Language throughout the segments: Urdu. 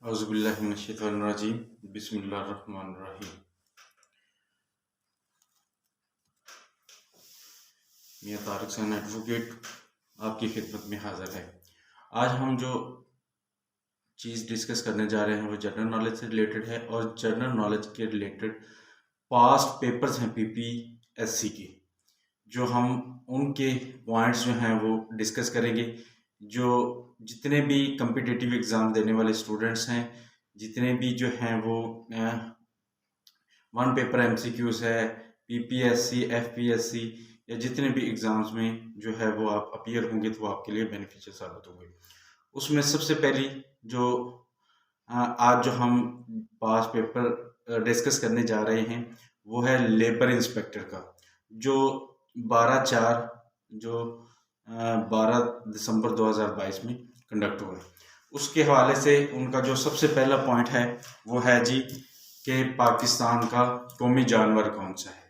اعوذ باللہ من الشیطان الرجیم بسم اللہ الرحمن الرحیم۔ میاں طارق حسین ایڈوکیٹ آپ کی خدمت میں حاضر ہے۔ آج ہم جو چیز ڈسکس کرنے جا رہے ہیں وہ جنرل نالج سے ریلیٹڈ ہے، اور جنرل نالج کے ریلیٹڈ پاسٹ پیپرز ہیں PPSC کی، جو ہم ان کے پوائنٹس جو ہیں وہ ڈسکس کریں گے۔ جو جتنے بھی کمپیٹیٹیو ایگزام دینے والے اسٹوڈنٹس ہیں، جتنے بھی جو ہیں وہ ون پیپر MCQs ہے، PPSC FPSC یا جتنے بھی ایگزامز میں جو ہے وہ آپ اپیئر ہوں گے تو وہ آپ کے لیے بینیفیشیل ثابت ہوں گے۔ اس میں سب سے پہلی جو آج جو ہم پاس پیپر ڈسکس کرنے جا رہے ہیں وہ ہے لیبر انسپیکٹر کا، جو 12/4 جو 12 دسمبر 2022 میں کنڈکٹ ہوا ہے۔ اس کے حوالے سے ان کا جو سب سے پہلا پوائنٹ ہے وہ ہے جی کہ پاکستان کا قومی جانور کون سا ہے۔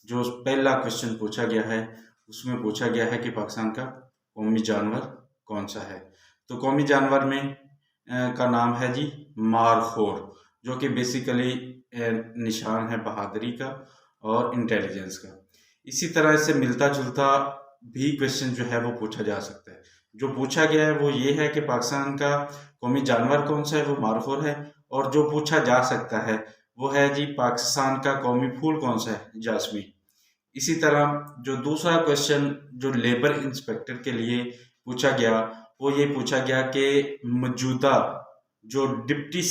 جو پہلا کوشچن پوچھا گیا ہے اس میں پوچھا گیا ہے کہ پاکستان کا قومی جانور کون سا ہے۔ تو قومی جانور میں کا نام ہے جی مارخور، جو کہ بیسیکلی نشان ہے بہادری کا اور انٹیلیجنس کا۔ اسی طرح اس سے ملتا جلتا بھی کوشچن جو ہے وہ پوچھا جا سکتا ہے۔ جو پوچھا گیا ہے وہ یہ ہے کہ پاکستان کا قومی جانور کون سا ہے، وہ مارخور ہے، اور جو پوچھا جا سکتا ہے وہ ہے جی پاکستان کا قومی پھول کون سا ہے، جاسمین۔ اسی طرح جو دوسرا کوشچن جو لیبر انسپیکٹر کے لیے پوچھا گیا وہ یہ پوچھا گیا کہ موجودہ جو ڈپٹی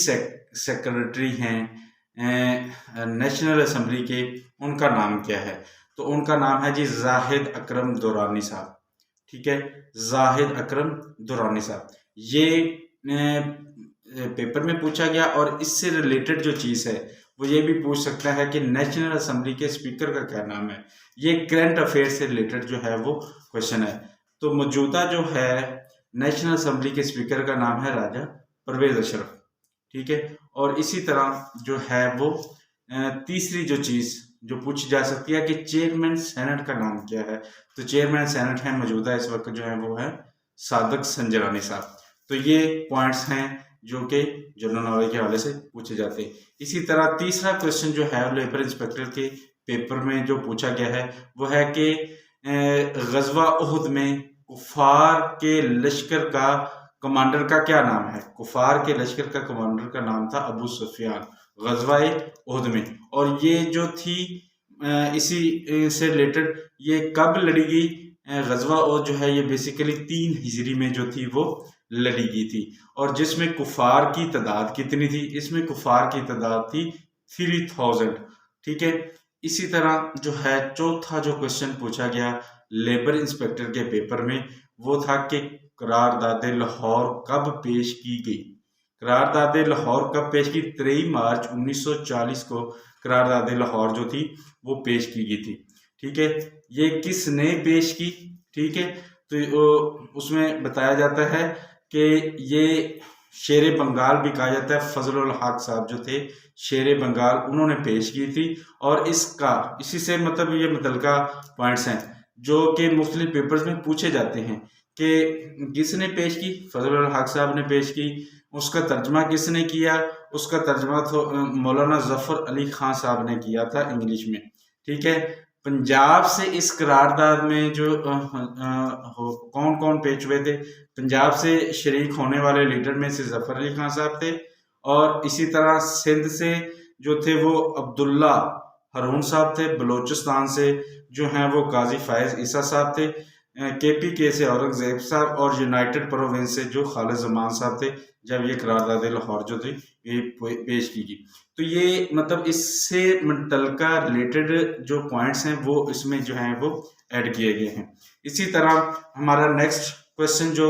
سیکرٹری ہیں نیشنل اسمبلی کے، ان کا نام کیا ہے۔ تو ان کا نام ہے جی زاہد اکرم درانی صاحب، ٹھیک ہے، زاہد اکرم درانی صاحب۔ یہ پیپر میں پوچھا گیا، اور اس سے ریلیٹڈ جو چیز ہے وہ یہ بھی پوچھ سکتا ہے کہ نیشنل اسمبلی کے اسپیکر کا کیا نام ہے۔ یہ کرنٹ افیئر سے ریلیٹڈ جو ہے وہ کوشچن ہے۔ تو موجودہ جو ہے نیشنل اسمبلی کے اسپیکر کا نام ہے راجہ پرویز اشرف، ٹھیک ہے۔ اور اسی طرح جو ہے وہ تیسری جو چیز جو پوچھی جا سکتی ہے کہ چیئرمین سینٹ کا نام کیا ہے۔ تو چیئرمین سینٹ ہے موجودہ اس وقت جو ہے وہ ہے صادق سنجرانی صاحب۔ تو یہ پوائنٹس ہیں جو کہ جنرل نالج کے حوالے سے پوچھے جاتے ہیں۔ اسی طرح تیسرا کوشچن جو ہے لیبر انسپیکٹر کے پیپر میں جو پوچھا گیا ہے وہ ہے کہ غزوہ احد میں کفار کے لشکر کا کمانڈر کا کیا نام ہے۔ کفار کے لشکر کا کمانڈر کا نام تھا ابو سفیان غزوہ احد میں۔ اور یہ جو تھی اسی سے ریلیٹڈ یہ کب لڑی گئی غزوہ احد جو ہے، یہ بیسیکلی 3 ہجری میں جو تھی وہ لڑی گئی تھی، اور جس میں کفار کی تعداد کتنی تھی، اس میں کفار کی تعداد تھی 3000، ٹھیک ہے۔ اسی طرح جو ہے چوتھا جو کوشچن پوچھا گیا لیبر انسپیکٹر کے پیپر میں وہ تھا کہ قرارداد لاہور کب پیش کی گئی۔ قرارداد لاہور کب پیش کی؟ 23 مارچ 1940 کو قرارداد لاہور جو تھی وہ پیش کی گئی تھی، ٹھیک ہے۔ یہ کس نے پیش کی، ٹھیک ہے؟ تو اس میں بتایا جاتا ہے کہ یہ شیر بنگال بھی کہا جاتا ہے، فضل الحق صاحب جو تھے شیر بنگال، انہوں نے پیش کی تھی۔ اور اسی سے مطلب یہ متعلقہ پوائنٹس ہیں جو کہ مختلف پیپرز میں پوچھے جاتے ہیں کہ کس نے پیش کی، فضل الحق صاحب نے پیش کی۔ اس کا ترجمہ کس نے کیا؟ اس کا ترجمہ مولانا ظفر علی خان صاحب نے کیا تھا انگلش میں، ٹھیک ہے۔ پنجاب سے اس قرارداد میں جو کون کون پیش ہوئے تھے، پنجاب سے شریک ہونے والے لیڈر میں سے ظفر علی خان صاحب تھے، اور اسی طرح سندھ سے جو تھے وہ عبداللہ ہارون صاحب تھے، بلوچستان سے جو ہیں وہ قاضی فائز عیسیٰ صاحب تھے، KPK سے اورنگ زیب صاحب، اور یونائٹڈ پروونس سے جو خالد زمان صاحب تھے جب یہ قرارداد لاہور جو تھی یہ پیش کی گئی۔ تو یہ مطلب اس سے متعلقہ ریلیٹڈ جو پوائنٹس ہیں وہ اس میں جو ہیں وہ ایڈ کیے گئے ہیں۔ اسی طرح ہمارا نیکسٹ کوشچن جو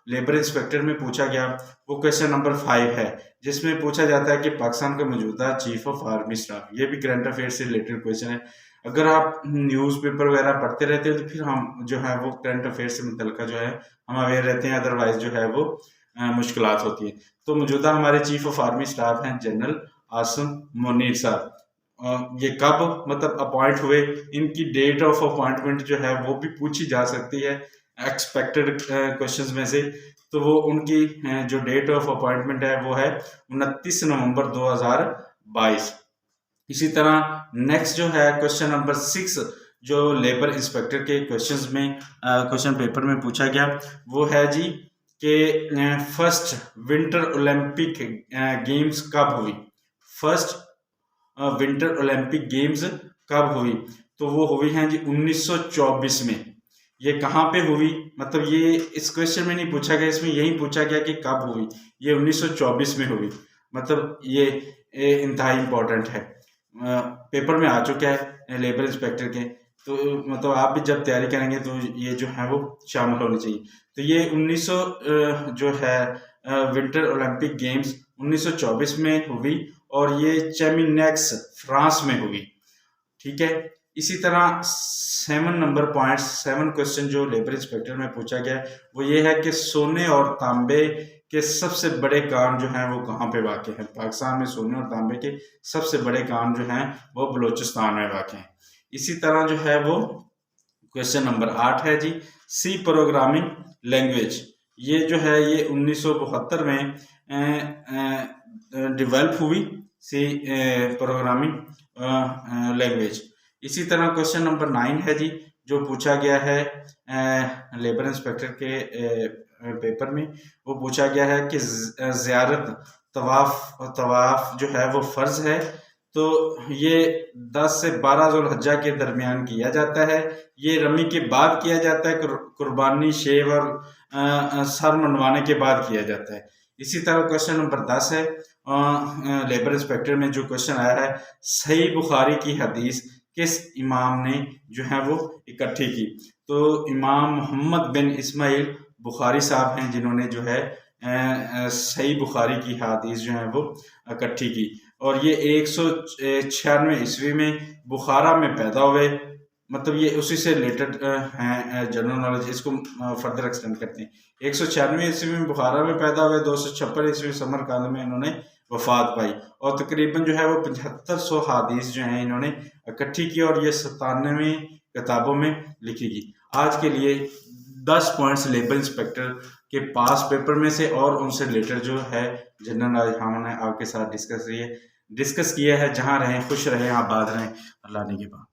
لیبر انسپیکٹر میں پوچھا گیا وہ کوشچن نمبر 5 ہے، جس میں پوچھا جاتا ہے کہ پاکستان کا موجودہ چیف آف آرمی اسٹاف۔ یہ بھی کرنٹ افیئر سے ریلیٹڈ کوشچن ہے۔ اگر آپ نیوز پیپر وغیرہ پڑھتے رہتے ہیں تو پھر ہم جو ہے وہ کرنٹ افیئر سے متعلقہ جو ہے ہم اویئر رہتے ہیں، ادروائز جو ہے وہ مشکلات ہوتی ہیں۔ تو موجودہ ہمارے چیف آف آرمی اسٹاف ہیں جنرل عاصم منیر صاحب۔ یہ کب مطلب اپوائنٹ ہوئے، ان کی ڈیٹ آف اپوائنٹمنٹ جو ہے وہ بھی پوچھی جا سکتی ہے ایکسپیکٹڈ کوشچنز میں سے، تو وہ ان کی جو ڈیٹ آف اپوائنٹمنٹ ہے وہ ہے 29 نومبر 2022۔ اسی طرح نیکسٹ جو ہے کوشچن نمبر 6 جو لیبر انسپیکٹر کے کوشچنز میں کوشچن پیپر میں پوچھا گیا وہ ہے جی کہ فرسٹ ونٹر اولمپک گیمز کب ہوئی، فرسٹ ونٹر اولمپک گیمز کب ہوئی، تو وہ ہوئی ہیں جی 1924 میں۔ یہ کہاں پہ ہوئی، مطلب یہ اس کوشچن میں نہیں پوچھا گیا، اس میں یہی پوچھا گیا کہ کب ہوئی، یہ 1924 میں ہوئی، مطلب یہ انتہائی امپورٹنٹ ہے، پیپر میں آ چکا ہے لیبر انسپیکٹر کے، تو مطلب آپ بھی جب تیاری کریں گے تو یہ جو ہے وہ شامل ہونی چاہیے۔ تو یہ 1900 جو ہے ونٹر اولمپک گیمز 1924 میں ہوئی اور یہ چیمینیکس فرانس میں ہوئی، ٹھیک ہے۔ اسی طرح 7 کوشچن جو لیبر انسپیکٹر میں پوچھا گیا وہ یہ ہے کہ سونے اور تانبے کے سب سے بڑے کان جو ہیں وہ کہاں پہ واقع ہیں، پاکستان میں سونے اور تانبے کے سب سے بڑے کان جو ہیں وہ بلوچستان میں واقع ہیں۔ اسی طرح جو ہے وہ کوشچن نمبر 8 ہے جی سی پروگرامنگ لینگویج، یہ جو ہے یہ 1972 میں ڈیولپ ہوئی سی پروگرامنگ لینگویج۔ اسی طرح کوشچن نمبر 9 ہے جی جو پوچھا گیا ہے لیبر انسپیکٹر کے پیپر میں، وہ پوچھا گیا ہے کہ زیارت طواف جو ہے وہ فرض ہے، تو یہ 10 سے 12 ذوالحجہ کے درمیان کیا جاتا ہے، یہ رمی کے بعد کیا جاتا ہے، قربانی شیو اور سر منڈوانے کے بعد کیا جاتا ہے۔ اسی طرح کوشچن نمبر 10 ہے لیبر انسپیکٹر میں جو کوشچن آیا ہے صحیح بخاری کی حدیث کس امام نے جو ہے وہ اکٹھی کی، تو امام محمد بن اسماعیل بخاری صاحب ہیں جنہوں نے جو ہے صحیح بخاری کی حدیث جو ہے وہ اکٹھی کی، اور یہ 196 عیسوی میں بخارا میں پیدا ہوئے، مطلب یہ اسی سے ریلیٹڈ ہیں جنرل نالج، اس کو فردر ایکسٹینڈ کرتے ہیں۔ 196 عیسوی میں بخارا میں پیدا ہوئے، 256 عیسوی سمر کاند میں انہوں نے وفات پائی، اور تقریباً جو ہے وہ 7500 حدیث جو ہیں انہوں نے اکٹھی کی، اور یہ 97 کتابوں میں لکھی گئی۔ آج کے لیے 10 پوائنٹس لیبر انسپیکٹر کے پاس پیپر میں سے اور ان سے ریلیٹڈ جو ہے جنرل نالج ہم نے آپ کے ساتھ ڈسکس کیا ہے۔ جہاں رہیں خوش رہیں، آباد رہیں، اللہ نے کے بعد۔